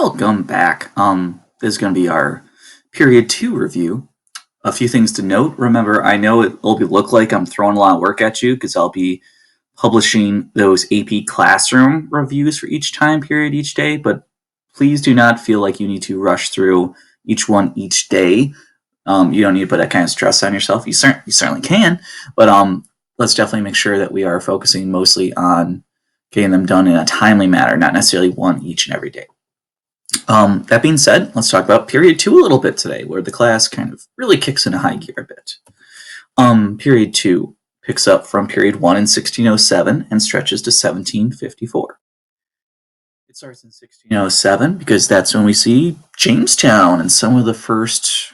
Welcome back. This is going to be our period 2 review. A few things to note. Remember, I know it'll look like I'm throwing a lot of work at you because I'll be publishing those AP Classroom reviews for each time period each day, but please do not feel like you need to rush through each one each day. You don't need to put that kind of stress on yourself. You certainly can, but let's definitely make sure that we are focusing mostly on getting them done in a timely manner, not necessarily one each and every day. That being said, let's talk about period 2 a little bit today, where the class kind of really kicks into high gear a bit. Period 2 picks up from period 1 in 1607 and stretches to 1754. It starts in 1607 because that's when we see Jamestown and some of the first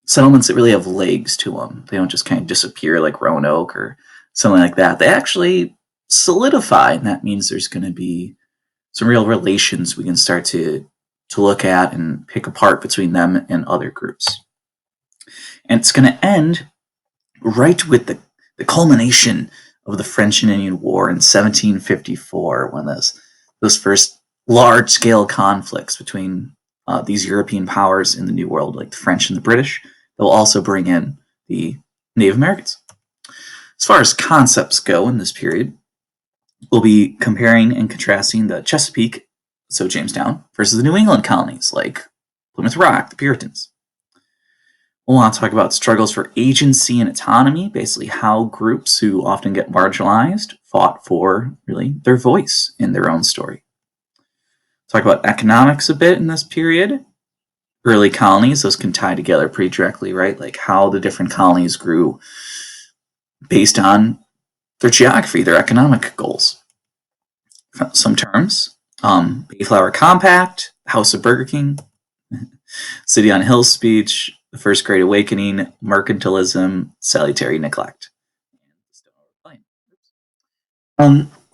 settlements that really have legs to them. They don't just kind of disappear like Roanoke or something like that. They actually solidify, and that means there's going to be some real relations we can start to look at and pick apart between them and other groups. And it's going to end right with the culmination of the French and Indian War in 1754, when those first large-scale conflicts between these European powers in the New World, like the French and the British, they'll also bring in the Native Americans. As far as concepts go in this period, we'll be comparing and contrasting the Chesapeake, so Jamestown, versus the New England colonies like Plymouth Rock, the Puritans. We'll want to talk about struggles for agency and autonomy, basically how groups who often get marginalized fought for really their voice in their own story. Talk about economics a bit in this period. Early colonies, those can tie together pretty directly, right? Like how the different colonies grew based on their geography, their economic goals. Some terms: Mayflower Compact, House of Burger King, City on Hill speech, the First Great Awakening, mercantilism, salutary neglect.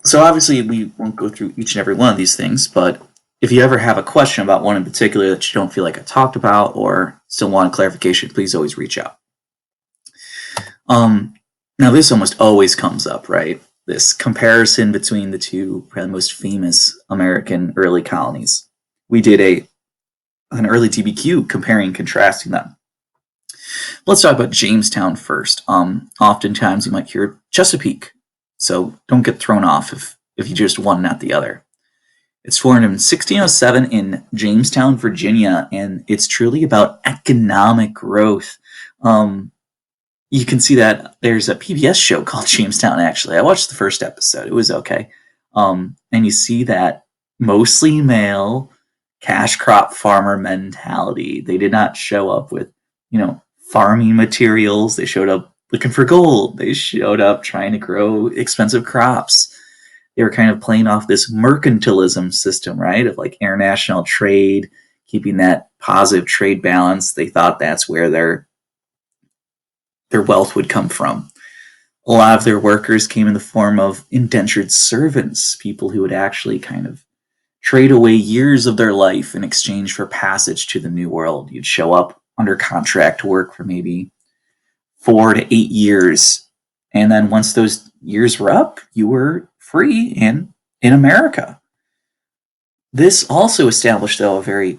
So obviously we won't go through each and every one of these things, but if you ever have a question about one in particular that you don't feel like I talked about or still want a clarification, please always reach out. Now this almost always comes up, right? This comparison between the two probably most famous American early colonies. We did an early TBQ comparing and contrasting them. Let's talk about Jamestown first. Oftentimes you might hear Chesapeake, so don't get thrown off if you just one, not the other. It's formed in 1607 in Jamestown, Virginia, and it's truly about economic growth. You can see that there's a PBS show called Jamestown, actually. I watched the first episode. It was okay. And you see that mostly male cash crop farmer mentality. They did not show up with, farming materials. They showed up looking for gold. They showed up trying to grow expensive crops. They were kind of playing off this mercantilism system, right? Of like international trade, keeping that positive trade balance. They thought that's where their wealth would come from. A lot of their workers came in the form of indentured servants, people who would actually kind of trade away years of their life in exchange for passage to the New World. You'd show up under contract to work for maybe 4 to 8 years, and then once those years were up, you were free and in America. This also established, though, a very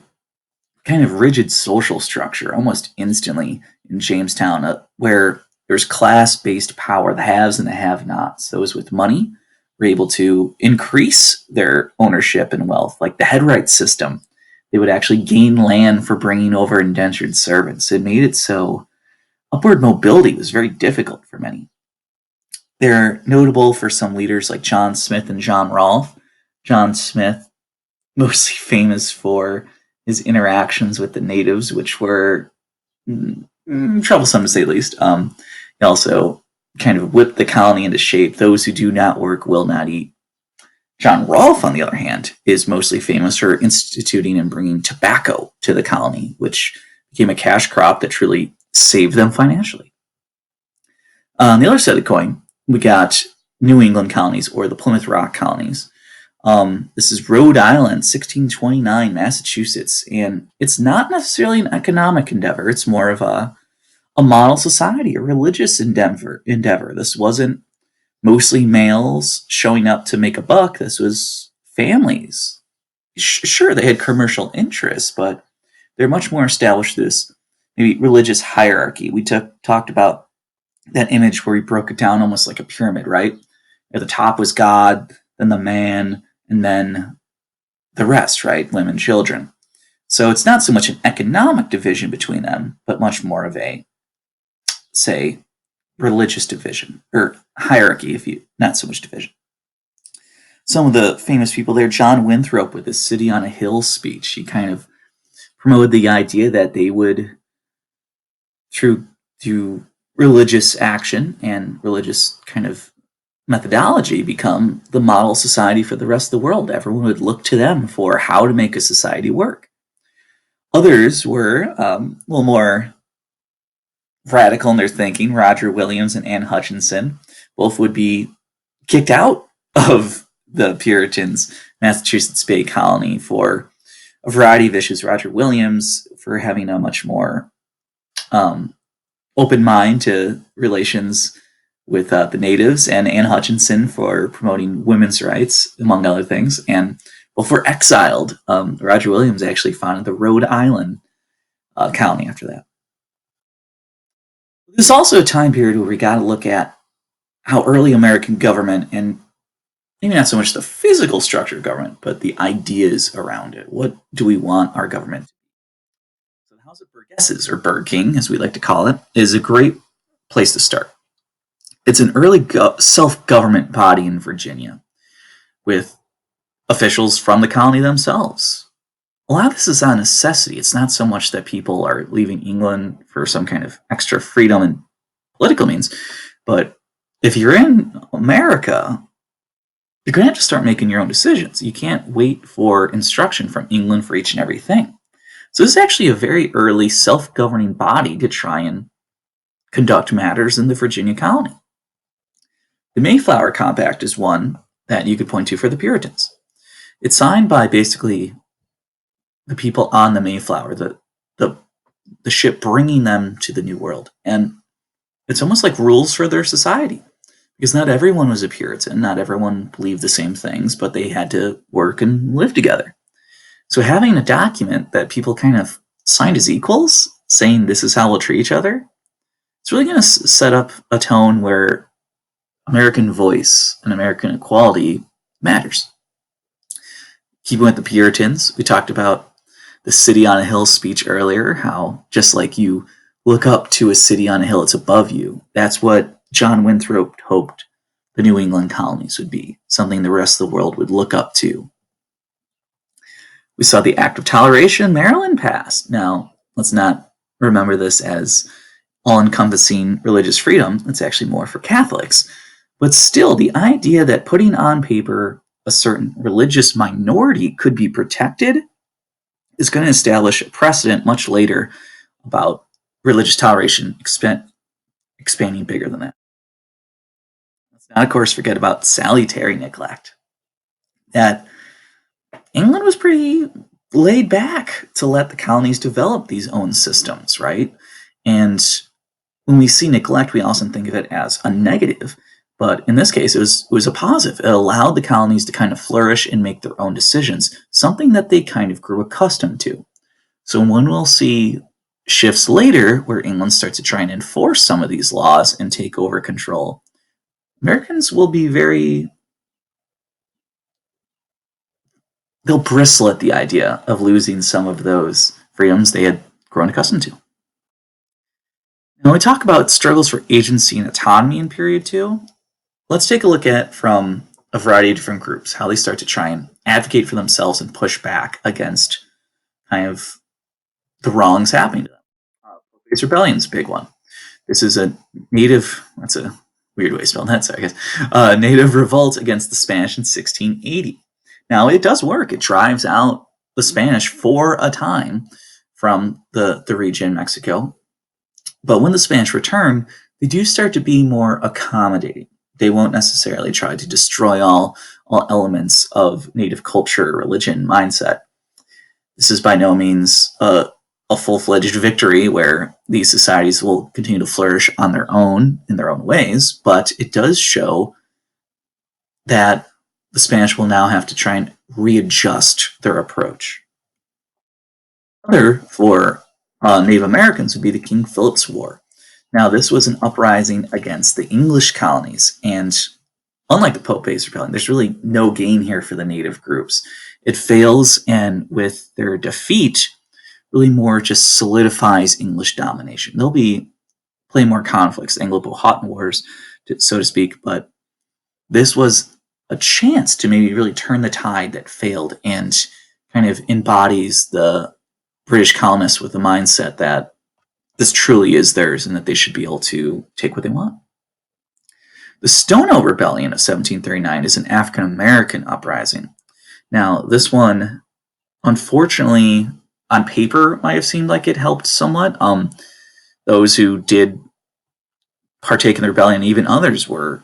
kind of rigid social structure almost instantly in Jamestown, where there's class-based power, the haves and the have-nots. Those with money were able to increase their ownership and wealth, like the headright system. They would actually gain land for bringing over indentured servants. It made it so upward mobility was very difficult for many. They're notable for some leaders like John Smith and John Rolfe. John Smith, mostly famous for his interactions with the natives, which were troublesome to say the least. He also kind of whipped the colony into shape. Those who do not work will not eat. John Rolfe, on the other hand, is mostly famous for instituting and bringing tobacco to the colony, which became a cash crop that truly saved them financially. On the other side of the coin, we got New England colonies, or the Plymouth Rock colonies. This is Rhode Island, 1629, Massachusetts, and it's not necessarily an economic endeavor. It's more of a model society, a religious endeavor. This wasn't mostly males showing up to make a buck. This was families Sure, they had commercial interests, but they're much more established this maybe religious hierarchy. We talked about that image where we broke it down almost like a pyramid, right? At the top was God, then the man, and then the rest, right? Women, children. So it's not so much an economic division between them, but much more of a, say, religious division or hierarchy, if you not so much division. Some of the famous people there, John Winthrop with his City on a Hill speech, he kind of promoted the idea that they would, through religious action and religious kind of methodology, become the model society for the rest of the world. Everyone would look to them for how to make a society work. Others were a little more radical in their thinking. Roger Williams and Anne Hutchinson both would be kicked out of the Puritans' Massachusetts Bay Colony for a variety of issues. Roger Williams for having a much more open mind to relations with the natives, and Anne Hutchinson for promoting women's rights, among other things. And both were exiled. Roger Williams actually founded the Rhode Island colony after that. There's also a time period where we got to look at how early American government, and maybe not so much the physical structure of government, but the ideas around it. What do we want our government to be? So the House of Burgesses, or Burr King, as we like to call it, is a great place to start. It's an early self-government body in Virginia with officials from the colony themselves. A lot of this is on necessity. It's not so much that people are leaving England for some kind of extra freedom and political means, but if you're in America, you're going to have to start making your own decisions. You can't wait for instruction from England for each and everything. So this is actually a very early self-governing body to try and conduct matters in the Virginia colony. The Mayflower Compact is one that you could point to for the Puritans. It's signed by basically the people on the Mayflower, the ship bringing them to the New World. And it's almost like rules for their society, because not everyone was a Puritan, not everyone believed the same things, but they had to work and live together. So having a document that people kind of signed as equals, saying this is how we'll treat each other, it's really going to set up a tone where American voice and American equality matters. Keeping with the Puritans, we talked about the City on a Hill speech earlier, how just like you look up to a city on a hill, it's above you. That's what John Winthrop hoped the New England colonies would be, something the rest of the world would look up to. We saw the Act of Toleration in Maryland passed. Now, let's not remember this as all-encompassing religious freedom. It's actually more for Catholics. But still, the idea that putting on paper a certain religious minority could be protected is going to establish a precedent much later about religious toleration expanding bigger than that. Let's not, of course, forget about salutary neglect. That England was pretty laid back to let the colonies develop these own systems, right? And when we see neglect, we often think of it as a negative. But in this case, it was a positive. It allowed the colonies to kind of flourish and make their own decisions, something that they kind of grew accustomed to. So when we'll see shifts later where England starts to try and enforce some of these laws and take over control, Americans will be they'll bristle at the idea of losing some of those freedoms they had grown accustomed to. Now, when we talk about struggles for agency and autonomy in period two, let's take a look at from a variety of different groups, how they start to try and advocate for themselves and push back against kind of the wrongs happening to them. Pope's Rebellion is a big one. This is a native, that's a weird way to spell that, sorry guys, native revolt against the Spanish in 1680. Now, it does work. It drives out the Spanish for a time from the region, Mexico. But when the Spanish return, they do start to be more accommodating. They won't necessarily try to destroy all elements of native culture, religion, mindset. This is by no means a full-fledged victory where these societies will continue to flourish on their own, in their own ways, but it does show that the Spanish will now have to try and readjust their approach. Another for Native Americans would be the King Philip's War. Now, this was an uprising against the English colonies, and unlike the Pope-based rebellion, there's really no gain here for the native groups. It fails, and with their defeat, really more just solidifies English domination. There'll be plenty more conflicts, Anglo-Powhatan wars, so to speak, but this was a chance to maybe really turn the tide that failed and kind of embodies the British colonists with the mindset that this truly is theirs and that they should be able to take what they want. The Stono Rebellion of 1739 is an African American uprising. Now, this one, unfortunately, on paper, might have seemed like it helped somewhat. Those who did partake in the rebellion, even others, were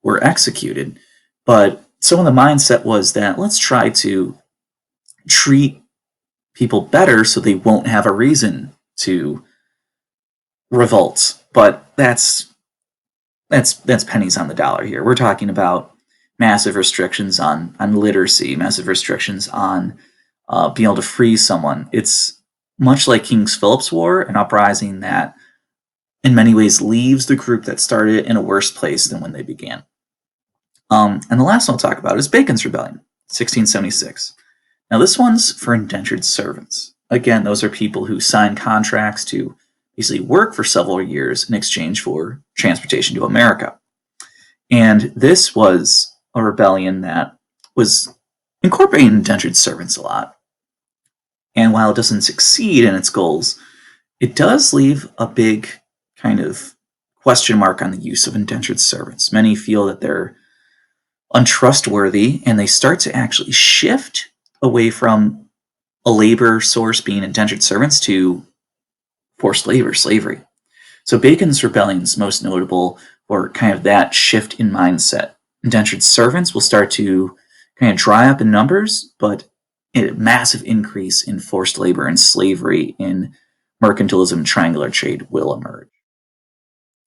executed. But some of the mindset was that let's try to treat people better so they won't have a reason to revolt. But that's pennies on the dollar here. We're talking about massive restrictions on literacy, massive restrictions on being able to free someone. It's much like King Philip's War, an uprising that in many ways leaves the group that started it in a worse place than when they began. And the last one I'll talk about is Bacon's Rebellion, 1676. Now this one's for indentured servants. Again, those are people who sign contracts to basically work for several years in exchange for transportation to America. And this was a rebellion that was incorporating indentured servants a lot. And while it doesn't succeed in its goals, it does leave a big kind of question mark on the use of indentured servants. Many feel that they're untrustworthy, and they start to actually shift away from a labor source being indentured servants to forced labor, slavery. So Bacon's Rebellion is most notable for kind of that shift in mindset. Indentured servants will start to kind of dry up in numbers, but a massive increase in forced labor and slavery in mercantilism and triangular trade will emerge.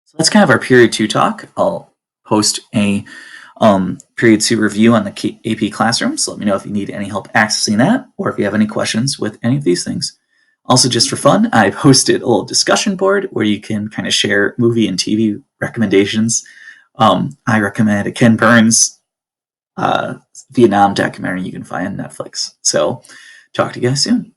So that's kind of our Period 2 talk. I'll post a Period 2 review on the AP Classroom, so let me know if you need any help accessing that, or if you have any questions with any of these things. Also, just for fun, I posted a little discussion board where you can kind of share movie and TV recommendations. I recommend a Ken Burns Vietnam documentary you can find on Netflix. So, talk to you guys soon.